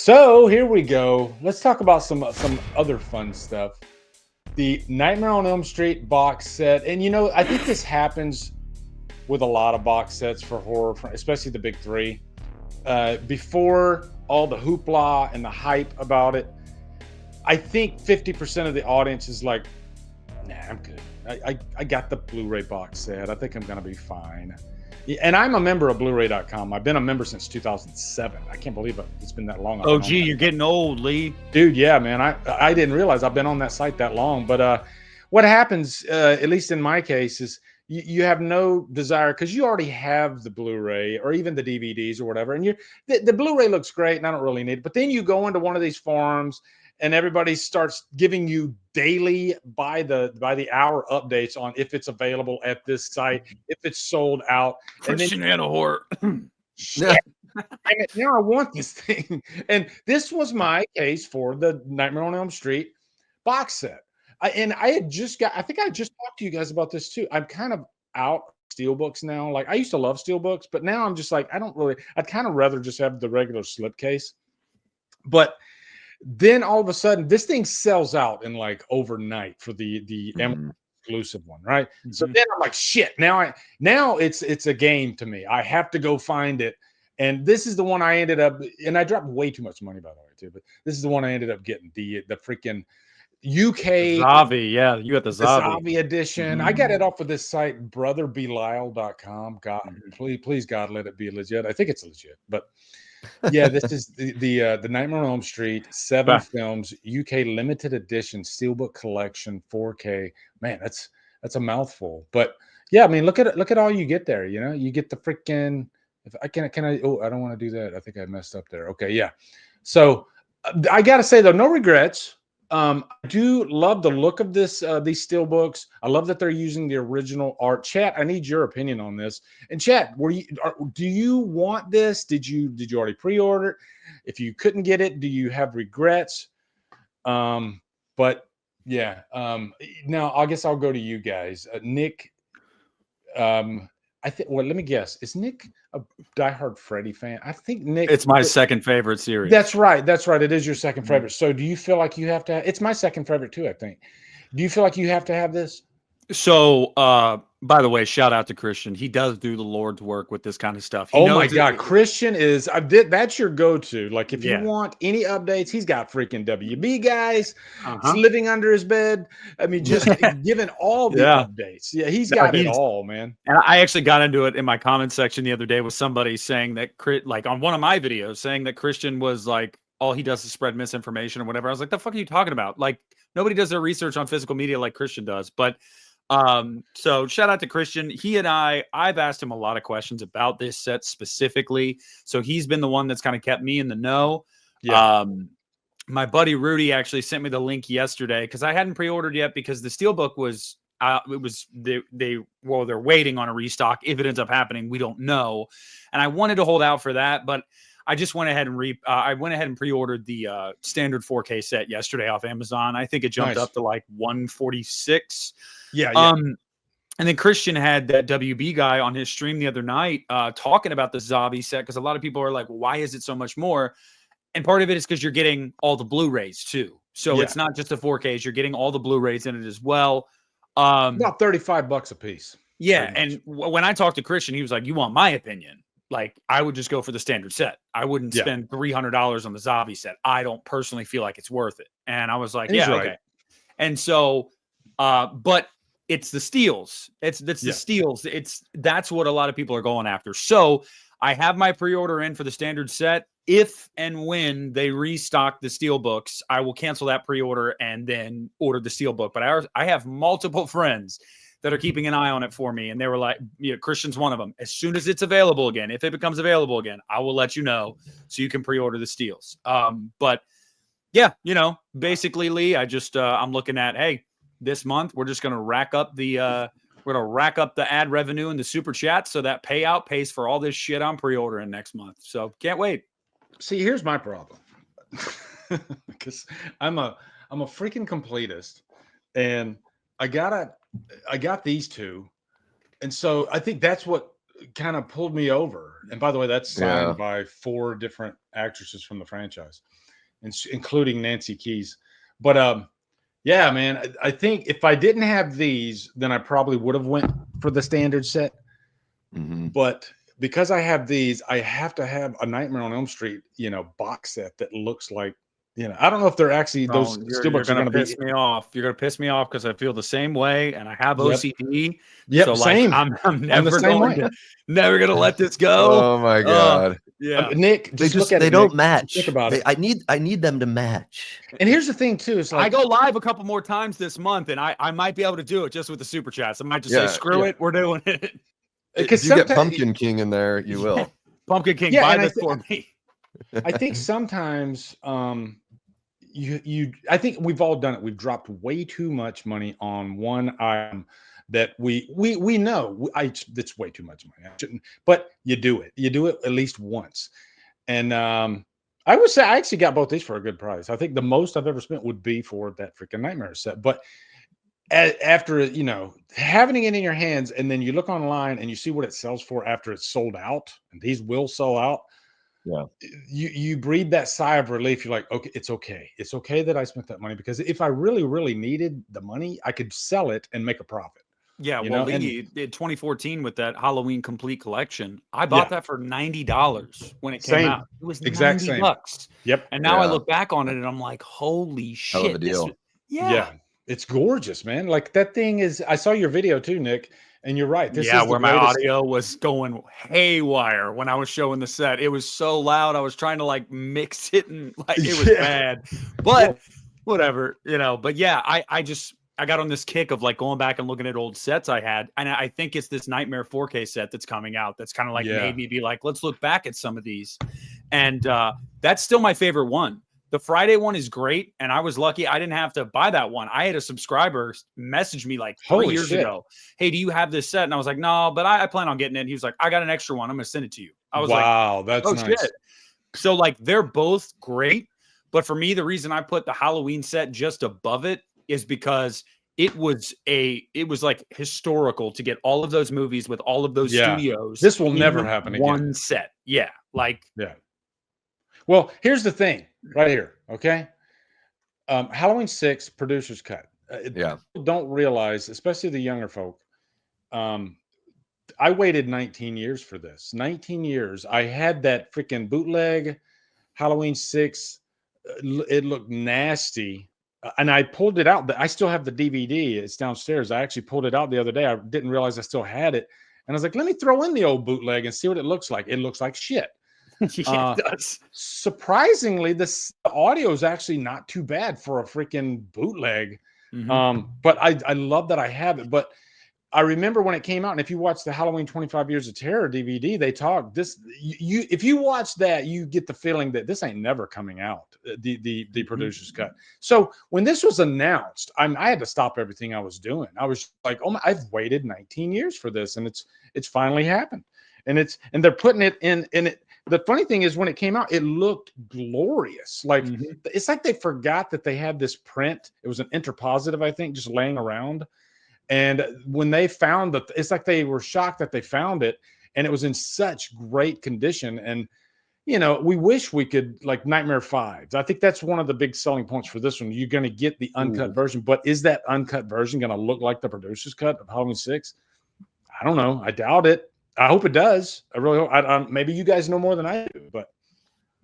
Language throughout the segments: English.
So here we go. Let's talk about some other fun stuff. The Nightmare on Elm Street box set, and I think this happens with a lot of box sets for horror, especially the big three. Before all the hoopla and the hype about it, I think 50% of the audience is like, "Nah, I'm good. I got the Blu-ray box set. I think I'm gonna be fine." And I'm a member of Blu-ray.com. I've been a member since 2007. I can't believe it's been that long. Oh, gee, you're getting old, Lee. Dude, yeah, man. I didn't realize I've been on that site that long. But what happens, at least in my case, is you have no desire because you already have the Blu-ray or even the DVDs or whatever, and the Blu-ray looks great, and I don't really need it. But then you go into one of these forums, and everybody starts giving you daily by the hour updates on if it's available at this site, if it's sold out. Christian and a horror. Shit. Now I want this thing. And this was my case for the Nightmare on Elm Street box set. I think I just talked to you guys about this too. I'm kind of out steelbooks now. Like I used to love steelbooks, but now I'm just like, I'd kind of rather just have the regular slipcase. But then all of a sudden, this thing sells out in like overnight for the exclusive one, right? So then I'm like, shit. Now it's a game to me. I have to go find it, and this is the one I ended up. And I dropped way too much money, by the way, too. But this is the one I ended up getting the freaking UK Zavi, yeah, you got the Zavi edition. I got it off of this site, brotherbelial.com. God, please, God, let it be legit. I think it's legit, but. Yeah, this is the Nightmare on Elm Street 7 films UK limited edition steelbook collection 4K. Man, that's a mouthful. But yeah, I mean, look at all you get there. You get the freaking. If I can I? Oh, I don't want to do that. I think I messed up there. Okay, yeah. So I gotta say though, no regrets. I do love the look of these steelbooks. I love that they're using the original art. Chat, I need your opinion on this. And chat, do you want this? Did you already pre-order it? If you couldn't get it, do you have regrets? But yeah. Now I guess I'll go to you guys. Nick. I think. Well, let me guess. Is Nick a diehard Freddy fan? I think Nick. It's my second favorite series. That's right. It is your second favorite. So, do you feel like you have to? It's my second favorite too. I think. Do you feel like you have to have this? So, by the way, shout out to Christian. He does do the Lord's work with this kind of stuff. Oh my God, Christian is. That's your go-to. Like, if you want any updates, he's got freaking WB guys living under his bed. I mean, just giving all the updates. Yeah, he's got it all, man. And I actually got into it in my comment section the other day with somebody saying that, like on one of my videos, saying that Christian was like, all he does is spread misinformation or whatever. I was like, the fuck are you talking about? Like, nobody does their research on physical media like Christian does. But so shout out to Christian. He and I've asked him a lot of questions about this set specifically. So he's been the one that's kind of kept me in the know. Yeah. My buddy Rudy actually sent me the link yesterday because I hadn't pre-ordered yet because the steelbook was they're waiting on a restock. If it ends up happening, we don't know. And I wanted to hold out for that, but I just went ahead and pre-ordered the standard 4K set yesterday off Amazon. I think it jumped up to like 146. Yeah. And then Christian had that WB guy on his stream the other night talking about the Zabi set because a lot of people are like, why is it so much more? And part of it is because you're getting all the Blu-rays too. So it's not just the 4Ks. You're getting all the Blu-rays in it as well. About $35 a piece. Yeah. And when I talked to Christian, he was like, you want my opinion? Like, I would just go for the standard set. I wouldn't spend $300 on the Zavi set. I don't personally feel like it's worth it. And I was like, okay. And so, but it's the steals. It's the steals. That's what a lot of people are going after. So I have my pre-order in for the standard set. If and when they restock the steel books, I will cancel that pre-order and then order the steel book. But I have multiple friends that are keeping an eye on it for me. And they were like, Christian's one of them. As soon as it's available again, if it becomes available again, I will let you know so you can pre-order the steels. But yeah, basically, Lee, I'm looking at, hey, this month we're just going to rack up the ad revenue and the super chat. So that payout pays for all this shit I'm pre-ordering next month. So can't wait. See, here's my problem. Because I'm a freaking completist, and I got these two, and so I think that's what kind of pulled me over. And by the way, that's signed by 4 different actresses from the franchise, including Nancy Keys. But yeah, man, I think if I didn't have these, then I probably would have went for the standard set. But because I have these, I have to have a Nightmare on Elm Street, box set that looks like, I don't know if they're actually those steelbooks are going to piss me off. You're going to piss me off because I feel the same way, and I have OCD. Yep, so same. I'm never going to let this go. Oh my god. Yeah, Nick, they look at it, don't Nick. match. Think about it. I need them to match. And here's the thing too: is like I go live a couple more times this month, and I might be able to do it just with the super chats. I might just say, "Screw it, we're doing it." If you get Pumpkin King in there, you will. Pumpkin King, buy this for me. I think sometimes, I think we've all done it. We've dropped way too much money on one item that we know that's way too much money. I shouldn't, but you do it. You do it at least once. And I would say I actually got both these for a good price. I think the most I've ever spent would be for that freaking Nightmare set. But after having it in your hands, and then you look online and you see what it sells for after it's sold out, and these will sell out. Yeah, you breathe that sigh of relief. You're like, okay, it's okay that I spent that money, because if I really needed the money, I could sell it and make a profit. Yeah, well, Lee did 2014 with that Halloween complete collection. I bought that for $90 when it came out. It was $90. Yep. And now I look back on it and I'm like, holy shit! Hell of a deal. Yeah, it's gorgeous, man. Like that thing is. I saw your video too, Nick. And you're right. This is where my audio was going haywire when I was showing the set. It was so loud. I was trying to like mix it, and like it was bad. But whatever, But yeah, I got on this kick of like going back and looking at old sets I had, and I think it's this Nightmare 4K set that's coming out. That's kind of like made me be like, let's look back at some of these, and that's still my favorite one. The Friday one is great, and I was lucky I didn't have to buy that one. I had a subscriber message me like 3 years ago, "Hey, do you have this set?" And I was like, "No, but I plan on getting it." He was like, "I got an extra one. I'm going to send it to you." I was like, "Wow, that's nice." Shit. So like they're both great, but for me, the reason I put the Halloween set just above it is because it was like historical to get all of those movies with all of those studios. This will never happen again. One set, yeah. Well, here's the thing. Right here, okay? Halloween 6 producer's cut. People don't realize, especially the younger folk, I waited 19 years for this. 19 years. I had that freaking bootleg Halloween 6. It looked nasty. And I pulled it out. I still have the DVD. It's downstairs. I actually pulled it out the other day. I didn't realize I still had it. And I was like, let me throw in the old bootleg and see what it looks like. It looks like shit. It does. Surprisingly, the audio is actually not too bad for a freaking bootleg. But I love that I have it. But I remember when it came out, and if you watch the Halloween 25 Years of Terror DVD, they talk this. If you watch that, you get the feeling that this ain't never coming out. The producer's cut. So when this was announced, I had to stop everything I was doing. I was like, oh my, I've waited 19 years for this, and it's finally happened. And they're putting it in it. The funny thing is, when it came out, it looked glorious. Like it's like they forgot that they had this print. It was an interpositive, I think, just laying around. And when they found that, it's like they were shocked that they found it, and it was in such great condition. And we wish we could, like Nightmare 5. I think that's one of the big selling points for this one. You're going to get the uncut version, but is that uncut version going to look like the producer's cut of Halloween 6? I don't know. I doubt it. I hope it does. I really hope. Maybe you guys know more than I do, but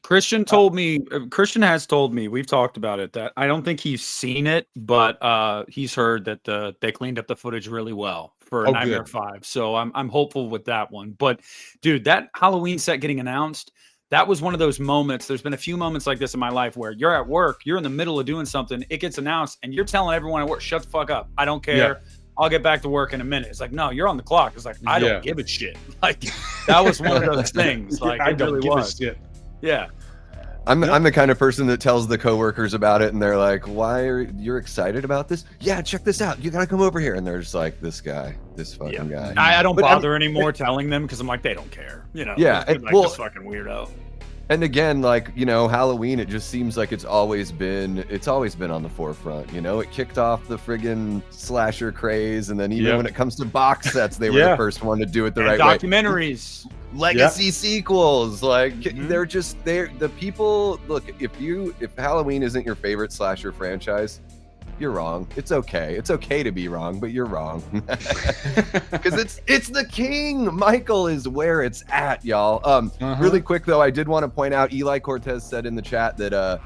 Christian has told me, we've talked about it, that I don't think he's seen it, but he's heard that they cleaned up the footage really well for Nightmare 5. So I'm hopeful with that one. But dude, that Halloween set getting announced, that was one of those moments. There's been a few moments like this in my life where you're at work, you're in the middle of doing something, it gets announced, and you're telling everyone at work, shut the fuck up. I don't care. Yeah. I'll get back to work in a minute. It's like, no, you're on the clock. It's like, I don't give a shit. Like, that was one of those things. Like, I don't give a shit. Yeah. I'm the kind of person that tells the coworkers about it, and they're like, why are you excited about this? Yeah, check this out. You got to come over here. And they're just like, this fucking guy. I don't bother anymore telling them, because I'm like, they don't care. Yeah. Like this fucking weirdo. And again, like, you know, Halloween, it just seems like it's always been on the forefront. You know, it kicked off the friggin' slasher craze, and then even when it comes to box sets, they were the first one to do it the right way. Documentaries, legacy sequels, like they're the people. Look, if Halloween isn't your favorite slasher franchise, you're wrong. It's okay. It's okay to be wrong, but you're wrong. Because it's the king. Michael is where it's at, y'all. Really quick though, I did want to point out, Eli Cortez said in the chat that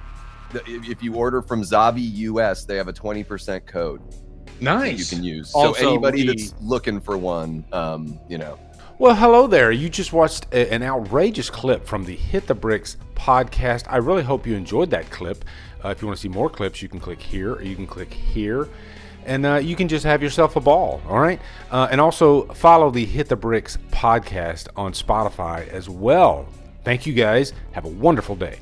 if you order from Zavi US, they have a 20% code. Nice. You can use. Also, so anybody that's looking for one, you know. Well, hello there. You just watched an outrageous clip from the Hit the Bricks podcast. I really hope you enjoyed that clip. If you want to see more clips, you can click here or you can click here. And you can just have yourself a ball, all right? And also follow the Hit the Bricks podcast on Spotify as well. Thank you guys. Have a wonderful day.